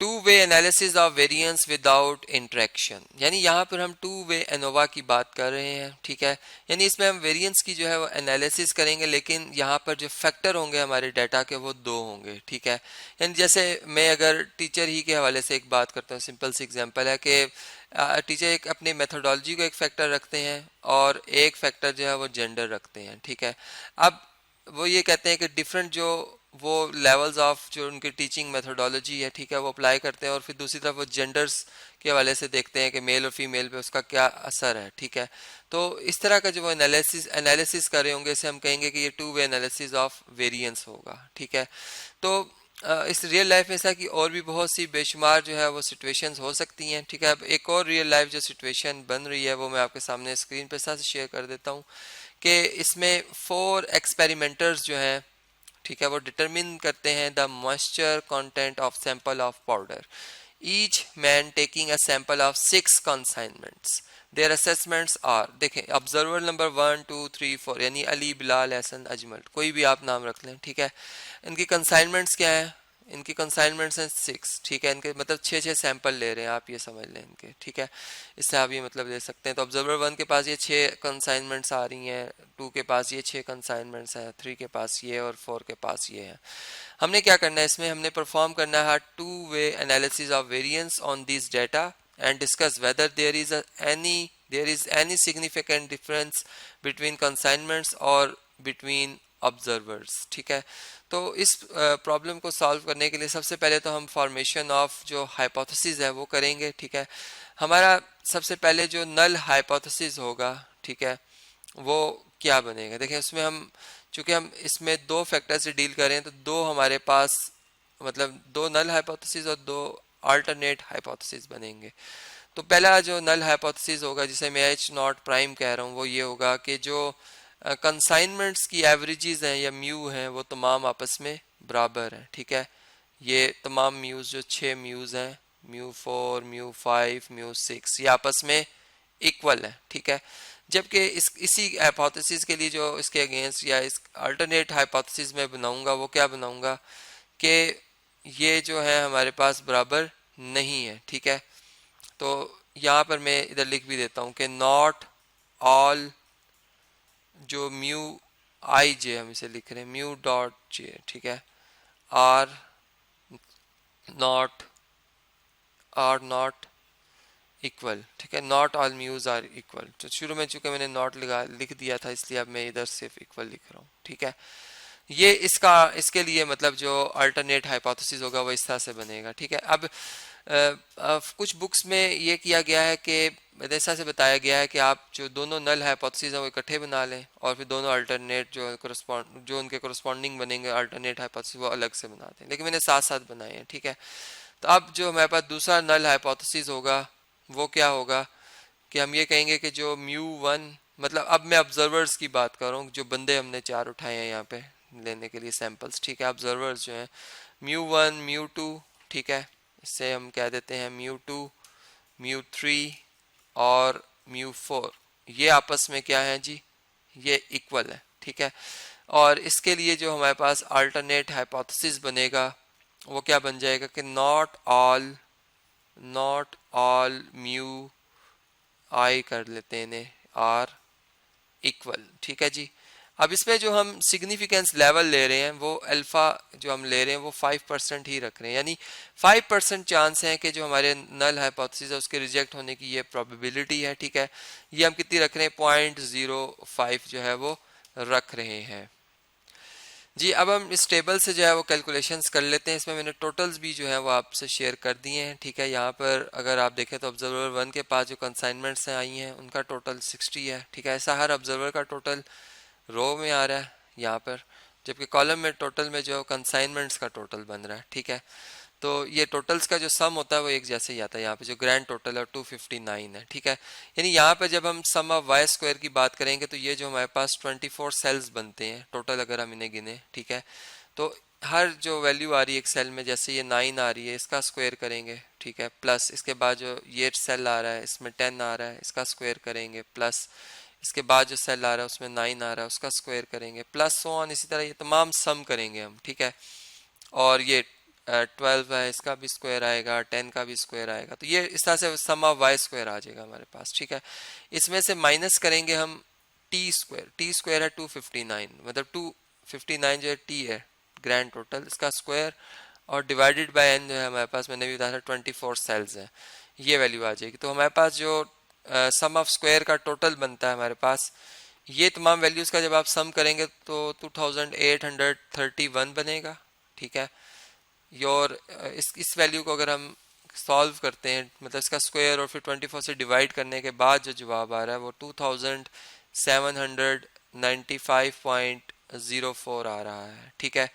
To way analysis of variance without interaction, यानी यहाँ पर हम टू वे एनोवा की बात कर रहे हैं, ठीक है। यानी इसमें हम वेरिएंस की जो है वो एनालिसिस करेंगे, लेकिन यहाँ पर जो फैक्टर होंगे हमारे डाटा के वो दो होंगे, ठीक है। यानी जैसे मैं अगर टीचर ही के हवाले से एक बात करता हूँ, सिंपल सी एग्जांपल है कि टीचर एक अपनी मेथोडोलॉजी को एक फैक्टर रखते हैं और एक फैक्टर जो है वो जेंडर रखते हैं, ठीक है। अब वो ये कहते हैं कि डिफरेंट जो वो लेवल्स ऑफ जो उनकी टीचिंग मेथोडोलॉजी है, ठीक है, वो अप्लाई करते हैं, और फिर दूसरी तरफ वो जेंडर्स के हवाले से देखते हैं कि मेल और फीमेल पे उसका क्या असर है, ठीक है। तो इस तरह का जो वो एनालिसिस कर रहे होंगे, इसे हम कहेंगे कि ये to way analysis of variance होगा, ठीक है। तो इस रियल लाइफ में ऐसा कि और भी बहुत सी बेशुमार जो है वो सिचुएशंस हो सकती हैं, ठीक है। अब एक और रियल लाइफ जो सिचुएशन बन रही है वो मैं आपके सामने स्क्रीन पर साथ शेयर कर देता हूँ कि इसमें 4 एक्सपेरिमेंटर्स जो हैं, ठीक है, वो डिटरमिन करते हैं the moisture content of sample of powder, each man taking a sample of 6 consignments. Their assessments are, देखें ऑब्जर्वर नंबर 1 2 3 4, यानी अली, बिलाल, हसन, अजमल, कोई भी आप नाम रख लें, ठीक है। इनकी कंसाइनमेंट्स क्या है? इनकी कंसाइनमेंट्स हैं 6, ठीक है। इनके मतलब 6 सैंपल ले रहे हैं, आप ये समझ लें इनके, ठीक है। इससे आप ये मतलब ले सकते हैं। तो ऑब्जर्वर 1 के पास ये 6 कंसाइनमेंट्स आ रही हैं, 2 के पास ये 6 कंसाइनमेंट्स हैं, 3 के पास ये, और 4 के पास ये है। हमने क्या करना है इसमें? हमने परफॉर्म करना है two way analysis of variance on this data and discuss whether there is any significant difference between consignments और बिटवीन ऑब्जर्वर्स, ठीक है। तो इस प्रॉब्लम को सॉल्व करने के लिए सबसे पहले तो हम फॉर्मेशन ऑफ जो हाइपोथेसिस है वो करेंगे, ठीक है। हमारा सबसे पहले जो नल हाइपोथेसिस होगा, ठीक है, वो क्या बनेगा? देखें उसमें हम, चूंकि हम इसमें 2 फैक्टर से डील करें, तो 2 हमारे पास मतलब 2 नल हाइपोथेसिस और 2 अल्टरनेट हाइपोथेसिस बनेंगे। तो पहला जो नल हाइपोथेसिस होगा, जिसे मैं एच नॉट प्राइम कह रहा हूँ, वो ये होगा कि जो कंसाइनमेंट्स की एवरेजेस हैं या म्यू हैं वो तमाम आपस में बराबर हैं, ठीक है। ये तमाम म्यूज जो 6 म्यूज हैं, म्यू 4, म्यू 5, म्यू 6, ये आपस में इक्वल है, ठीक है। जबकि इसी हाइपोथेसिस के लिए जो इसके अगेंस्ट या इस अल्टरनेट हाइपोथेसिस में बनाऊंगा, वो क्या बनाऊंगा कि ये जो है हमारे पास बराबर नहीं है, ठीक है। तो यहाँ पर मैं इधर लिख भी देता हूँ कि नॉट ऑल जो म्यू आई जे, हम इसे लिख रहे हैं म्यू डॉट जे, ठीक है, आर नॉट नॉट इक्वल, ठीक है। Not all mus are equal, तो शुरू में चूंकि मैंने नॉट लिख दिया था, इसलिए अब मैं इधर सिर्फ इक्वल लिख रहा हूँ, ठीक है। ये इसके लिए मतलब जो अल्टरनेट हाइपोथेसिस होगा वो इस तरह से बनेगा, ठीक है। अब कुछ बुक्स में ये किया गया है कि ऐसा से बताया गया है कि आप जो दोनों नल हाइपोथेसिस हैं वो इकट्ठे बना लें, और फिर दोनों अल्टरनेट जो उनके कोरस्पॉन्डिंग बनेंगे अल्टरनेट हाइपोथेसिस वो अलग से बना दें, लेकिन मैंने साथ साथ बनाए हैं, ठीक है। तो अब जो हमारे पास दूसरा नल हाइपोथेसिस होगा वो क्या होगा कि हम ये कहेंगे कि जो म्यू 1, मतलब अब मैं ऑब्जर्वर्स की बात कर रहा हूँ, जो बंदे हमने 4 उठाए हैं यहाँ पे लेने के लिए सैंपल्स, ठीक है। ऑब्जर्वर्स जो हैं म्यू 1, म्यू 2, ठीक है, इससे हम कह देते हैं म्यू 2, म्यू 3 और म्यू 4, ये आपस में क्या है जी? ये इक्वल है, ठीक है। और इसके लिए जो हमारे पास अल्टरनेट हाइपोथेसिस बनेगा वो क्या बन जाएगा कि नॉट ऑल म्यू आई कर लेते हैं इन्हें आर इक्वल, ठीक है जी। अब इसमें जो हम सिग्निफिकेंस लेवल ले रहे हैं वो अल्फा जो हम ले रहे हैं वो 5% ही रख रहे हैं, यानी 5% चांस है कि जो हमारे नल हाइपोथेसिस है उसके रिजेक्ट होने की ये प्रोबेबिलिटी है, ठीक है। ये हम कितनी रख रहे हैं? 0.05 जो है वो रख रहे हैं जी। अब हम इस टेबल से जो है वो कैलकुलेशंस कर लेते हैं। इसमें मैंने टोटल्स भी जो है वो आपसे शेयर कर दिए हैं, ठीक है। यहाँ पर अगर आप देखें तो ऑब्जर्वर 1 के पास जो कंसाइनमेंट्स आई हैं उनका टोटल 60 है, ठीक है। ऐसा हर ऑब्जर्वर का टोटल रो में आ रहा है यहाँ पर, जबकि कॉलम में टोटल में जो कंसाइनमेंट्स का टोटल बन रहा है, ठीक है। तो ये टोटल्स का जो सम होता है वो एक जैसे ही आता है। यहाँ पे जो ग्रैंड टोटल है 259 है, ठीक है। यानी यहाँ पे जब हम सम ऑफ वाई स्क्वायर की बात करेंगे तो ये जो हमारे पास 24 सेल्स बनते हैं टोटल, अगर हम इन्हें गिने, ठीक है। तो हर जो वैल्यू आ रही है एक सेल में, जैसे ये 9 आ रही है, इसका स्क्वायर करेंगे, ठीक है, प्लस इसके बाद जो ये सेल आ रहा है इसमें 10 आ रहा है, इसका स्क्वायर करेंगे, प्लस इसके बाद जो सेल आ रहा है उसमें 9 आ रहा है, उसका स्क्वायर करेंगे, प्लस सो ऑन, इसी तरह ये तमाम सम करेंगे हम, ठीक है। और ये 12 है, इसका भी स्क्वायर आएगा, 10 का भी स्क्वायर आएगा। तो ये इस तरह से सम ऑफ वाई स्क्वायर आ जाएगा हमारे पास, ठीक है। इसमें से माइनस करेंगे हम टी स्क्वायर है 259, मतलब 259 जो है टी है ग्रैंड टोटल, इसका स्क्वायर और डिवाइडेड बाय एन जो है हमारे पास, मैंने भी बताया था 24 सेल्स हैं, ये वैल्यू आ जाएगी। तो हमारे पास जो सम ऑफ स्क्वायर का टोटल बनता है हमारे पास, ये तमाम वैल्यूज़ का जब आप सम करेंगे तो 2831 बनेगा, ठीक है। योर इस वैल्यू को अगर हम सॉल्व करते हैं, मतलब इसका स्क्वायर और फिर 24 से डिवाइड करने के बाद जो जवाब आ रहा है वो 2795.04 आ रहा है, ठीक है।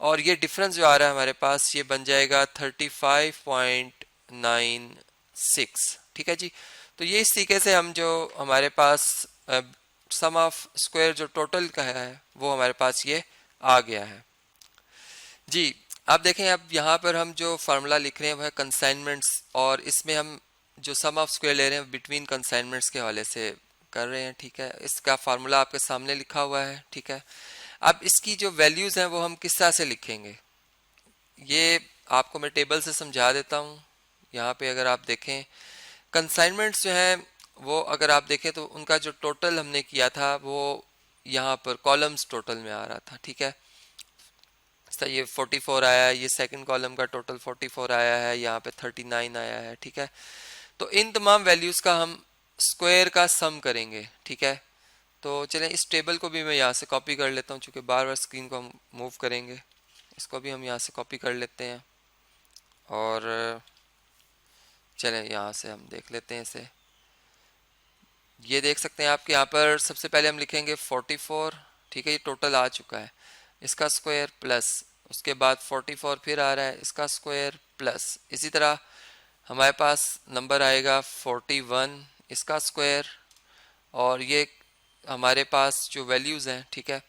और ये डिफरेंस जो आ रहा है हमारे पास, ये बन जाएगा 35.96, ठीक है जी। तो ये इस तरीके से हम जो हमारे पास सम ऑफ स्क्वायर जो टोटल का है वो हमारे पास ये आ गया है जी। आप देखें, अब यहाँ पर हम जो फार्मूला लिख रहे हैं वो है कंसाइनमेंट्स, और इसमें हम जो सम ऑफ स्क्वायर ले रहे हैं बिटवीन कंसाइनमेंट्स के हवाले से कर रहे हैं, ठीक है। इसका फार्मूला आपके सामने लिखा हुआ है, ठीक है। अब इसकी जो वैल्यूज़ हैं वो हम किस तरह से लिखेंगे, ये आपको मैं टेबल से समझा देता हूँ। यहाँ पे अगर आप देखें कंसाइनमेंट्स जो हैं वो अगर आप देखें तो उनका जो टोटल हमने किया था वो यहाँ पर कॉलम्स टोटल में आ रहा था, ठीक है। ये 44 आया है, ये सेकंड कॉलम का टोटल 44 आया है, यहाँ पे 39 आया है, ठीक है। तो इन तमाम वैल्यूज़ का हम स्क्वायर का सम करेंगे, ठीक है। तो चलें इस टेबल को भी मैं यहाँ से कॉपी कर लेता हूँ, चूँकि बार बार स्क्रीन को हम मूव करेंगे। इसको भी हम यहाँ से कॉपी कर लेते हैं और चलें यहाँ से हम देख लेते हैं इसे। ये देख सकते हैं आपके यहाँ पर सबसे पहले हम लिखेंगे 44, ठीक है। ये टोटल आ चुका है, इसका स्क्वायर प्लस उसके बाद 44 फिर आ रहा है, इसका स्क्वायर प्लस इसी तरह हमारे पास नंबर आएगा 41, इसका स्क्वायर, और ये हमारे पास जो वैल्यूज़ हैं, ठीक है।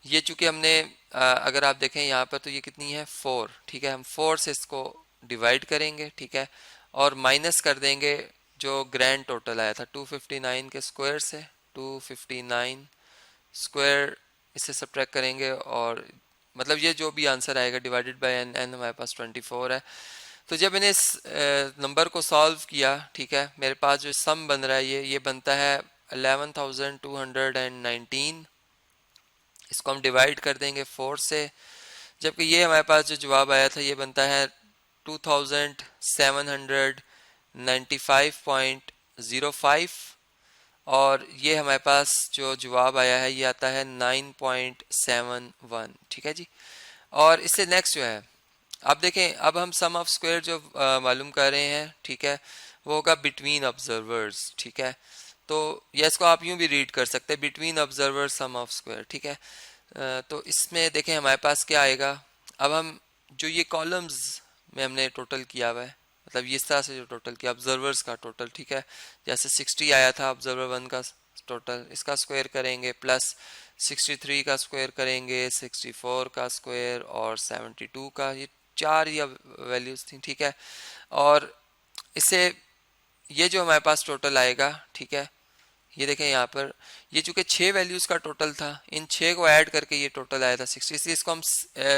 ये चूँकि हमने अगर आप देखें यहाँ पर तो ये कितनी है 4, ठीक है। हम 4 से इसको डिवाइड करेंगे, ठीक है, और माइनस कर देंगे जो ग्रैंड टोटल आया था 259 के स्क्वायर से, 259 स्क्वायर इससे सब्ट्रैक्ट करेंगे, और मतलब ये जो भी आंसर आएगा डिवाइडेड बाय एन, एन हमारे पास 24 है। तो जब मैंने इस नंबर को सॉल्व किया, ठीक है, मेरे पास जो सम बन रहा है ये बनता है 11,219। इसको हम डिवाइड कर देंगे 4 से, जबकि ये हमारे पास जो जवाब आया था ये बनता है 2795.05, और ये हमारे पास जो जवाब आया है ये आता है 9.71, ठीक है जी। और इससे नेक्स्ट जो है, आप देखें अब हम सम ऑफ स्क्वायर जो मालूम कर रहे हैं, ठीक है, वो होगा बिटवीन ऑब्जर्वर्स, ठीक है। तो या इसको आप यूं भी रीड कर सकते हैं, between observer sum of square, ठीक है। तो इसमें देखें हमारे पास क्या आएगा। अब हम जो ये कॉलम्स में हमने टोटल किया हुआ है, मतलब इस तरह से जो टोटल किया ऑब्जर्वर्स का टोटल, ठीक है, जैसे 60 आया था ऑब्जर्वर 1 का टोटल, इसका स्क्वायर करेंगे प्लस 63 का स्क्वायर करेंगे, 64 का स्क्वायर और 72 का, ये 4 ही वैल्यूज थी, ठीक है। और इससे ये जो हमारे पास टोटल आएगा, ठीक है, ये देखें यहाँ पर ये चूंकि 6 वैल्यूज का टोटल था, इन 6 को ऐड करके ये टोटल आया था 60, इसलिए इसको हम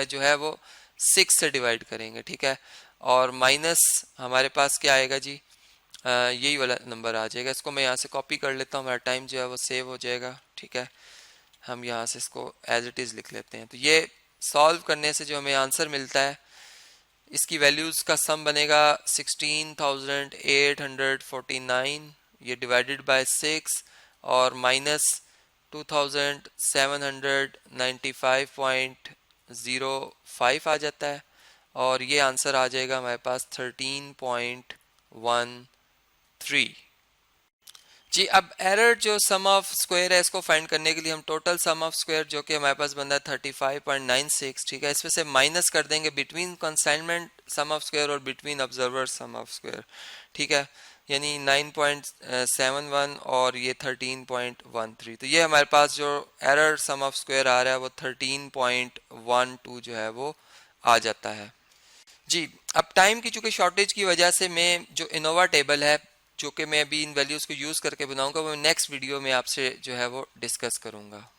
जो है वो 6 से डिवाइड करेंगे, ठीक है। और माइनस हमारे पास क्या आएगा जी, यही वाला नंबर आ जाएगा। इसको मैं यहाँ से कॉपी कर लेता हूँ, हमारा टाइम जो है वो सेव हो जाएगा, ठीक है। हम यहाँ से इसको एज इट इज़ लिख लेते हैं। तो ये सॉल्व करने से जो हमें आंसर मिलता है, इसकी वैल्यूज़ का सम बनेगा 16,849, ये डिवाइडेड बाय 6, और माइनस 2795.05 आ जाता है, और ये आंसर आ जाएगा हमारे पास 13.13 जी। अब एरर जो सम ऑफ स्क्वायर है इसको फाइंड करने के लिए हम टोटल सम ऑफ स्क्वायर जो कि हमारे पास बंदा है 35.96, ठीक है, इसमें से माइनस कर देंगे between consignment sum of square और between observer sum of square, ठीक है, यानी 9.71 और ये 13.13। तो ये हमारे पास जो एरर सम ऑफ स्क्वायर आ रहा है वो 13.12 जो है वो आ जाता है जी। अब टाइम की चूंकि शॉर्टेज की वजह से मैं जो इनोवा टेबल है जो कि मैं अभी इन वैल्यूज़ को यूज़ करके बनाऊंगा वो नेक्स्ट वीडियो में आपसे जो है वो डिस्कस करूंगा।